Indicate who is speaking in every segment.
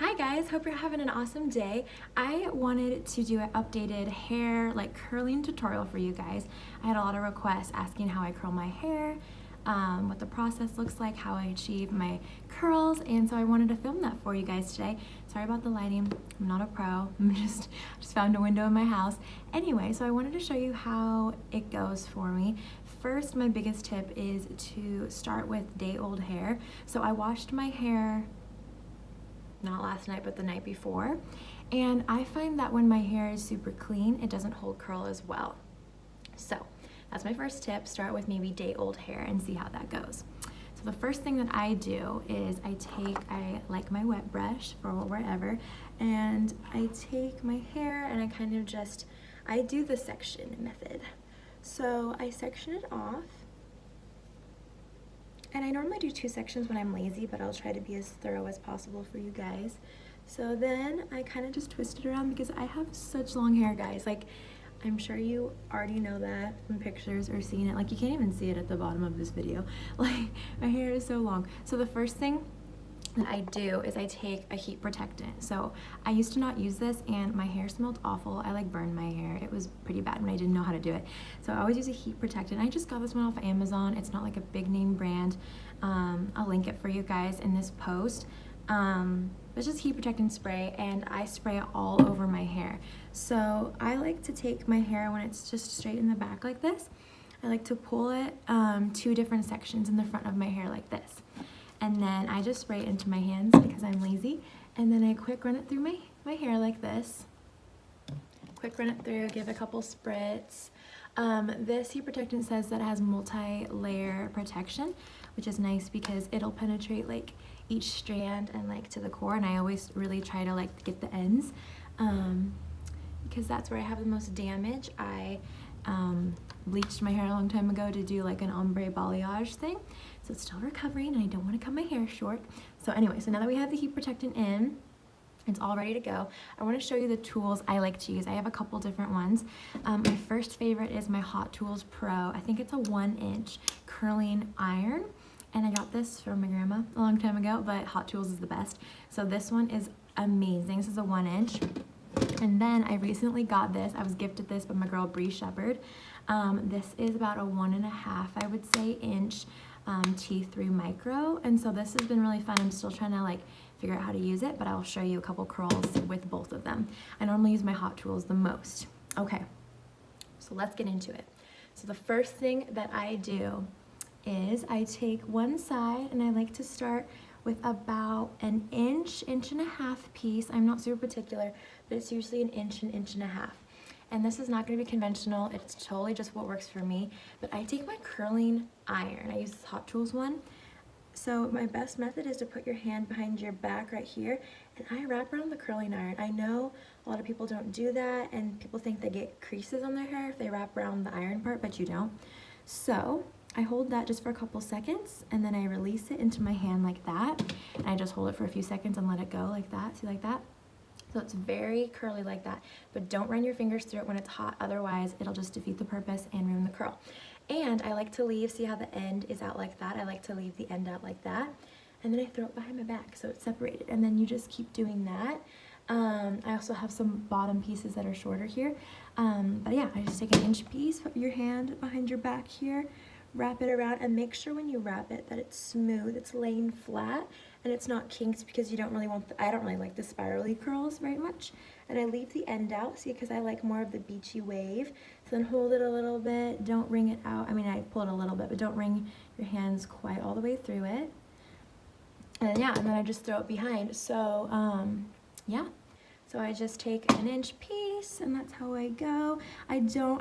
Speaker 1: Hi guys, hope you're having an awesome day. I wanted to do an updated hair like curling tutorial for you guys. I had a lot of requests asking how I curl my hair, what the process looks like, how I achieve my curls, and so I wanted to film that for you guys today. Sorry about the lighting, I'm not a pro, I just found a window in my house. Anyway, so I wanted to show you how it goes for me. First, my biggest tip is to start with day-old hair. So I washed my hair not last night, but the night before. And I find that when my hair is super clean, it doesn't hold curl as well. So that's my first tip. Start with maybe day-old hair and see how that goes. So the first thing that I do is I like my wet brush for wherever, and I take my hair and I kind of I do the section method. So I section it off. And I normally do 2 sections when I'm lazy, but I'll try to be as thorough as possible for you guys. So then I kind of just twist it around because I have such long hair, guys. Like, I'm sure you already know that from pictures or seeing it. Like, you can't even see it at the bottom of this video. Like, my hair is so long. So the first thing that I do is I take a heat protectant. So I used to not use this and my hair smelled awful. I like burned my hair. It was pretty bad when I didn't know how to do it. So I always use a heat protectant. I just got this one off of Amazon. It's not like a big name brand. I'll link it for you guys in this post. It's just heat protectant spray, and I spray it all over my hair. So I like to take my hair when it's just straight in the back like this. I like to pull it 2 different sections in the front of my hair like this. And then I just spray it into my hands because I'm lazy. And then I quick run it through my hair like this. Quick run it through, give a couple spritz. This heat protectant says that it has multi-layer protection, which is nice because it'll penetrate like each strand and like to the core. And I always really try to like get the ends because that's where I have the most damage. I bleached my hair a long time ago to do like an ombre balayage thing. So it's still recovering and I don't want to cut my hair short. So anyway, so now that we have the heat protectant in, it's all ready to go. I want to show you the tools I like to use. I have a couple different ones. My first favorite is my Hot Tools Pro. I think it's a 1-inch curling iron. And I got this from my grandma a long time ago, but Hot Tools is the best. So this one is amazing. This is a 1-inch. And then I recently got this. I was gifted this by my girl Bree Shepherd. This is about a 1.5, I would say, inch T3 micro. And so this has been really fun. I'm still trying to like figure out how to use it, but I'll show you a couple curls with both of them. I normally use my Hot Tools the most. Okay, so let's get into it. So the first thing that I do is I take one side and I like to start with about an inch, 1.5 piece. I'm not super particular, but it's usually an inch, 1.5. And this is not going to be conventional. It's totally just what works for me. But I take my curling iron. I use this Hot Tools one. So my best method is to put your hand behind your back right here, and I wrap around the curling iron. I know a lot of people don't do that, and people think they get creases on their hair if they wrap around the iron part, but you don't. So I hold that just for a couple seconds, and then I release it into my hand like that. And I just hold it for a few seconds and let it go like that. See, like that? So it's very curly like that, but don't run your fingers through it when it's hot, otherwise it'll just defeat the purpose and ruin the curl. And I like to leave, see how the end is out like that? I like to leave the end out like that, and then I throw it behind my back so it's separated, and then you just keep doing that. I also have some bottom pieces that are shorter here, but yeah, I just take an inch piece, put your hand behind your back here, wrap it around, and make sure when you wrap it that it's smooth, it's laying flat, and it's not kinked, because you don't really want I don't really like the spirally curls very much. And I leave the end out, see, because I like more of the beachy wave. So then hold it a little bit, don't wring it out. I mean, I pull it a little bit, but don't wring your hands quite all the way through it. And yeah, and then I just throw it behind. So yeah, so I just take an inch piece, and that's how I go. I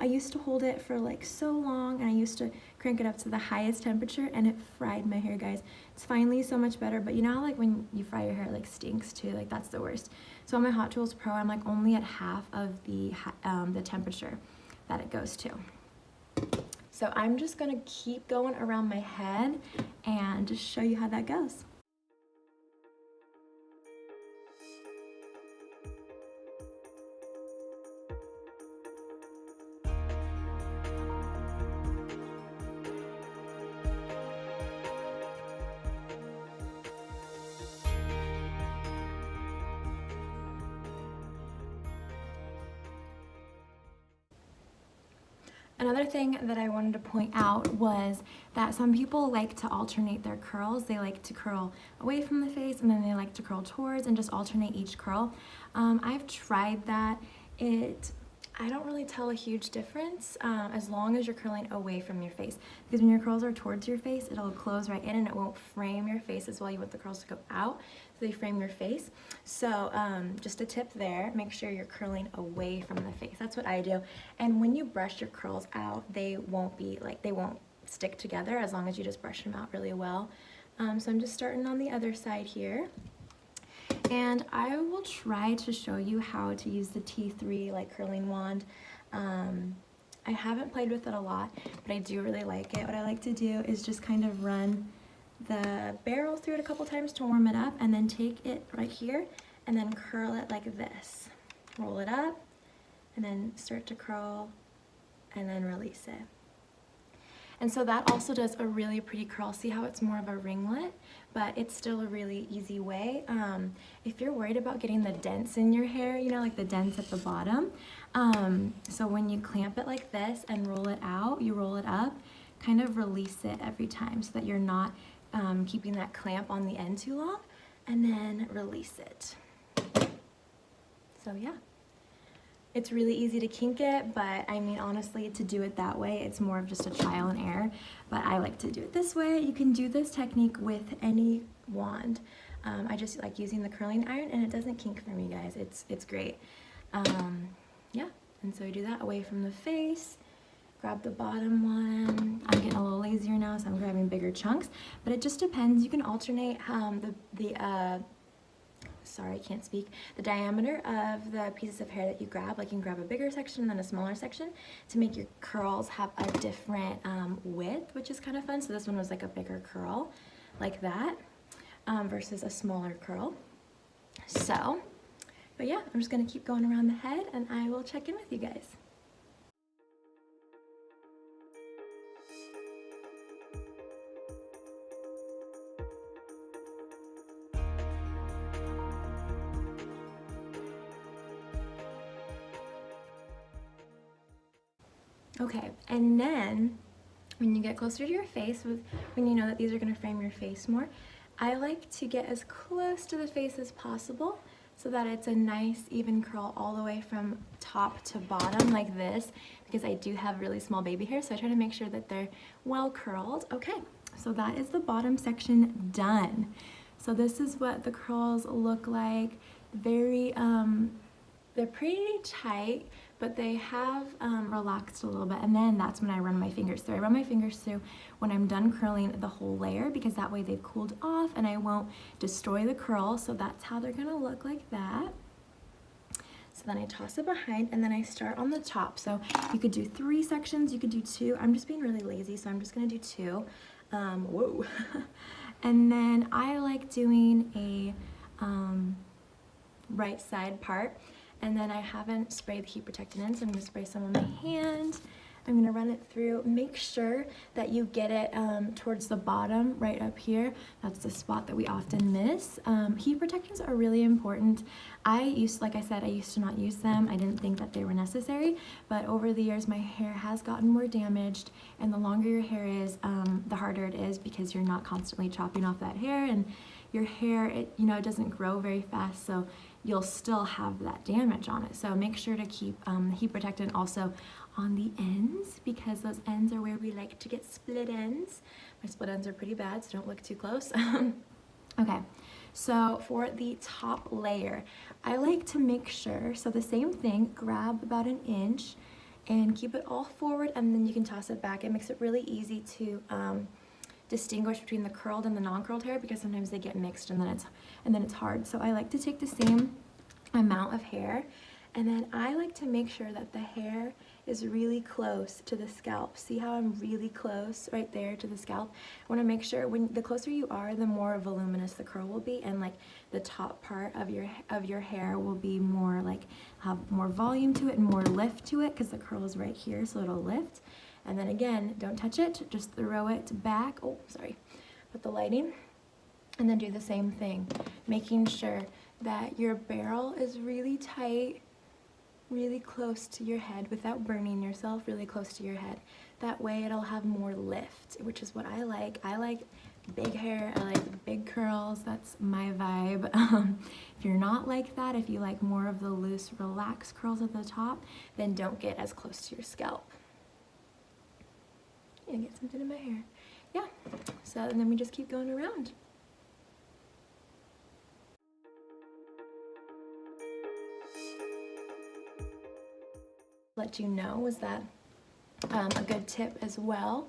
Speaker 1: used to hold it for like so long, and I used to crank it up to the highest temperature, and it fried my hair, guys. It's finally so much better, but you know how like when you fry your hair, it like stinks too? Like, that's the worst. So on my Hot Tools Pro, I'm like only at half of the temperature that it goes to. So I'm just gonna keep going around my head and just show you how that goes. Another thing that I wanted to point out was that some people like to alternate their curls. They like to curl away from the face and then they like to curl towards and just alternate each curl. I've tried that. I don't really tell a huge difference as long as you're curling away from your face, because when your curls are towards your face, it'll close right in and it won't frame your face as well. You want the curls to go out so they frame your face. So just a tip there, make sure you're curling away from the face. That's what I do. And when you brush your curls out, they won't stick together as long as you just brush them out really well. So I'm just starting on the other side here. And I will try to show you how to use the T3 like curling wand. I haven't played with it a lot, but I do really like it. What I like to do is just kind of run the barrel through it a couple times to warm it up, and then take it right here and then curl it like this. Roll it up and then start to curl and then release it. And so that also does a really pretty curl. See how it's more of a ringlet, but it's still a really easy way. If you're worried about getting the dents in your hair, you know, like the dents at the bottom, so when you clamp it like this and roll it out, you roll it up, kind of release it every time so that you're not keeping that clamp on the end too long, and then release it. So yeah. It's really easy to kink it, but I mean, honestly, to do it that way, it's more of just a trial and error. But I like to do it this way. You can do this technique with any wand. I just like using the curling iron, and it doesn't kink for me, guys. It's great. Yeah, and so you do that away from the face. Grab the bottom one. I'm getting a little lazier now, so I'm grabbing bigger chunks. But it just depends. You can alternate sorry, I can't speak, the diameter of the pieces of hair that you grab. Like you can grab a bigger section and then a smaller section to make your curls have a different width, which is kind of fun. So this one was like a bigger curl like that versus a smaller curl. So, but yeah, I'm just gonna keep going around the head and I will check in with you guys. Okay, and then when you get closer to your face, when you know that these are going to frame your face more, I like to get as close to the face as possible so that it's a nice even curl all the way from top to bottom like this, because I do have really small baby hair, so I try to make sure that they're well curled. Okay, so that is the bottom section done. So this is what the curls look like. Very, they're pretty tight, but they have relaxed a little bit, and then that's when I run my fingers through. I run my fingers through when I'm done curling the whole layer, because that way they've cooled off and I won't destroy the curl. So that's how they're gonna look, like that. So then I toss it behind and then I start on the top. So you could do 3 sections, you could do 2. I'm just being really lazy, so I'm just gonna do 2. Whoa. And then I like doing a right side part. And then I haven't sprayed the heat protectant in, so I'm going to spray some on my hand. I'm going to run it through. Make sure that you get it towards the bottom, right up here. That's the spot that we often miss. Heat protectors are really important. Like I said, I used to not use them. I didn't think that they were necessary, but over the years my hair has gotten more damaged, and the longer your hair is, the harder it is, because you're not constantly chopping off that hair, and your hair, it doesn't grow very fast, so you'll still have that damage on it. So make sure to keep heat protectant also on the ends, because those ends are where we like to get split ends. My split ends are pretty bad, so don't look too close. Okay, so for the top layer, I like to make sure, so the same thing, grab about 1 inch and keep it all forward, and then you can toss it back. It makes it really easy to distinguish between the curled and the non-curled hair, because sometimes they get mixed and then it's hard. So I like to take the same amount of hair, and then I like to make sure that the hair is really close to the scalp. See how I'm really close right there to the scalp? I want to make sure the closer you are, the more voluminous the curl will be, and like the top part of your hair will be more like, have more volume to it and more lift to it, because the curl is right here, so it'll lift. And then again, don't touch it, just throw it back. Oh, sorry. Put the lighting, and then do the same thing, making sure that your barrel is really tight really close to your head without burning yourself, really close to your head. That way it'll have more lift, which is what I like. I like big hair, I like big curls, that's my vibe. If you're not like that, if you like more of the loose, relaxed curls at the top, then don't get as close to your scalp. I'm gonna get something in my hair. Yeah, so and then we just keep going around. Let you know is that a good tip as well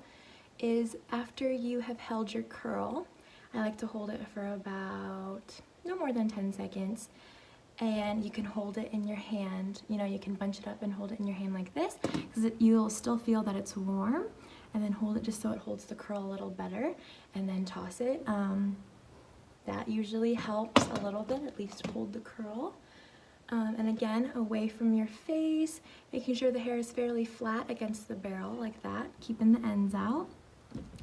Speaker 1: is after you have held your curl, I like to hold it for about no more than 10 seconds, and you can hold it in your hand. You know, you can bunch it up and hold it in your hand like this, because you'll still feel that it's warm, and then hold it just so it holds the curl a little better, and then toss it. That usually helps a little bit, at least hold the curl. And again, away from your face, making sure the hair is fairly flat against the barrel like that, keeping the ends out.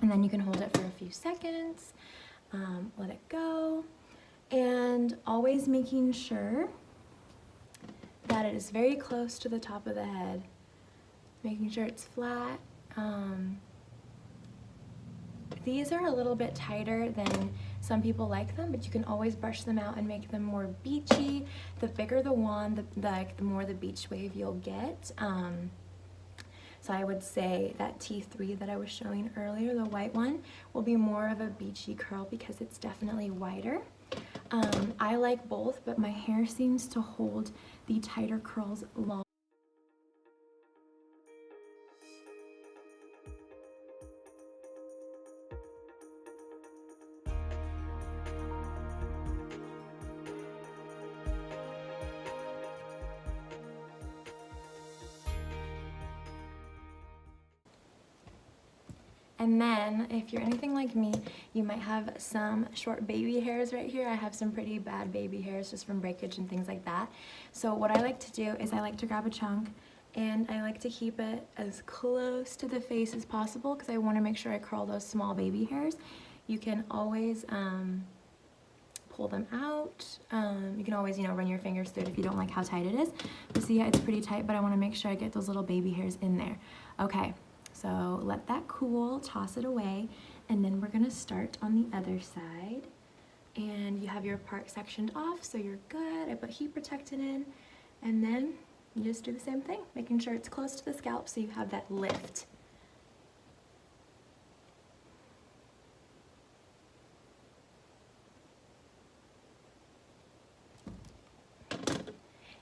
Speaker 1: And then you can hold it for a few seconds, let it go, and always making sure that it is very close to the top of the head, making sure it's flat. These are a little bit tighter than some people like them, but you can always brush them out and make them more beachy. The bigger the wand, the more the beach wave you'll get. So I would say that T3 that I was showing earlier, the white one, will be more of a beachy curl because it's definitely wider. I like both, but my hair seems to hold the tighter curls long. And then, if you're anything like me, you might have some short baby hairs right here. I have some pretty bad baby hairs just from breakage and things like that. So what I like to do is I like to grab a chunk and I like to keep it as close to the face as possible because I want to make sure I curl those small baby hairs. You can always pull them out. You can always, run your fingers through it if you don't like how tight it is. But see, it's pretty tight, but I want to make sure I get those little baby hairs in there. Okay. So let that cool, toss it away, and then we're gonna start on the other side. And you have your part sectioned off, so you're good. I put heat protectant in, and then you just do the same thing, making sure it's close to the scalp so you have that lift.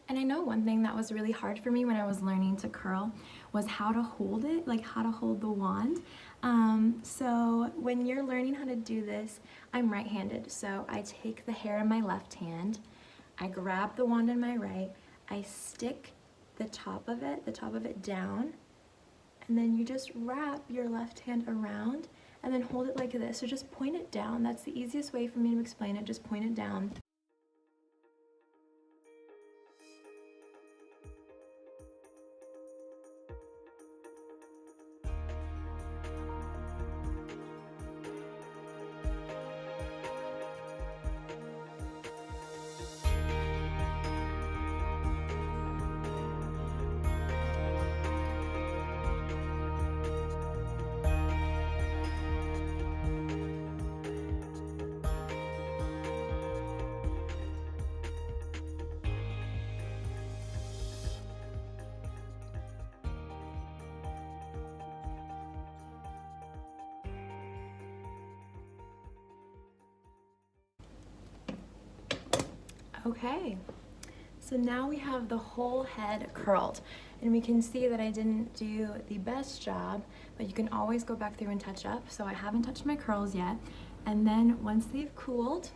Speaker 1: And I know one thing that was really hard for me when I was learning to curl was how to hold it, like how to hold the wand. So when you're learning how to do this, I'm right-handed. So I take the hair in my left hand, I grab the wand in my right, I stick the top of it down, and then you just wrap your left hand around and then hold it like this. So just point it down. That's the easiest way for me to explain it. Just point it down. Okay, so now we have the whole head curled, and we can see that I didn't do the best job, but you can always go back through and touch up. So I haven't touched my curls yet, and then once they've cooled,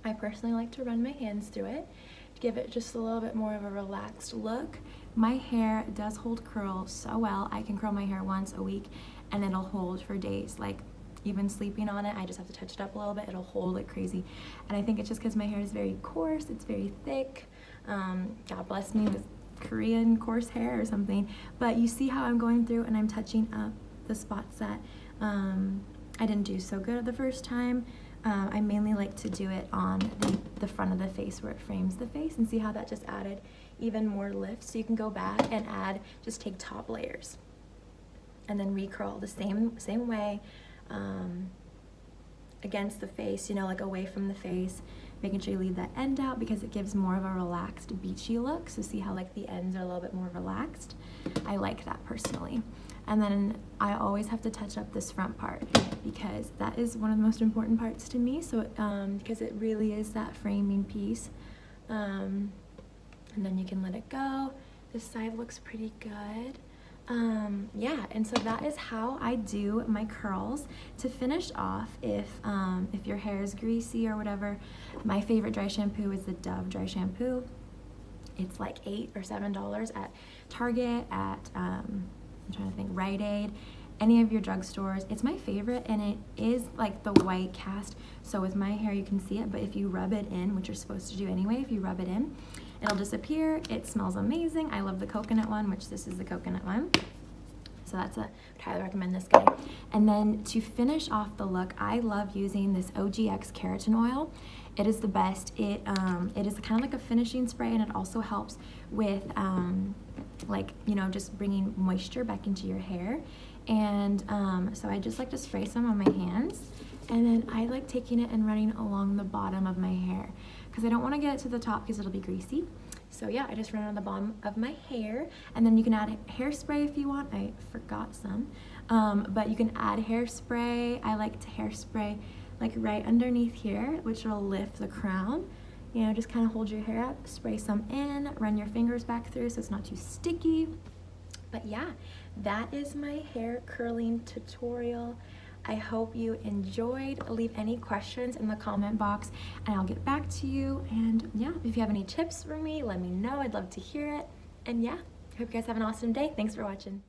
Speaker 1: I personally like to run my hands through it to give it just a little bit more of a relaxed look. My hair does hold curls so well. I can curl my hair once a week and it'll hold for days. Like, even sleeping on it, I just have to touch it up a little bit, it'll hold like crazy. And I think it's just because my hair is very coarse, it's very thick. God bless me with Korean coarse hair or something. But you see how I'm going through and I'm touching up the spots that I didn't do so good the first time. I mainly like to do it on the front of the face where it frames the face, and see how that just added even more lift. So you can go back and add, just take top layers and then recurl the same way against the face, you know, like away from the face, making sure you leave that end out because it gives more of a relaxed beachy look. So see how like the ends are a little bit more relaxed? I like that personally. And then I always have to touch up this front part because that is one of the most important parts to me. So because it really is that framing piece. And then you can let it go. This side looks pretty good. Yeah, and so that is how I do my curls. To finish off, if your hair is greasy or whatever, my favorite dry shampoo is the Dove dry shampoo. It's like $8 or $7 at Target, at I'm trying to think, Rite Aid, any of your drugstores. It's my favorite, and it is like the white cast. So with my hair you can see it, but if you rub it in, which you're supposed to do anyway, if you rub it in, it'll disappear. It smells amazing. I love the coconut one, which this is the coconut one. So that's would highly recommend this guy. And then to finish off the look, I love using this OGX keratin oil. It is the best. It is kind of like a finishing spray, and it also helps with like, you know, just bringing moisture back into your hair. And so I just like to spray some on my hands, and then I like taking it and running along the bottom of my hair because I don't want to get it to the top because it'll be greasy. So yeah, I just run on the bottom of my hair, and then you can add hairspray if you want. I forgot some, but you can add hairspray. I like to hairspray like right underneath here, which will lift the crown. You know, just kind of hold your hair up, spray some in, run your fingers back through so it's not too sticky. But yeah, that is my hair curling tutorial. I hope you enjoyed. Leave any questions in the comment box and I'll get back to you. And yeah, if you have any tips for me, let me know. I'd love to hear it. And yeah, I hope you guys have an awesome day. Thanks for watching.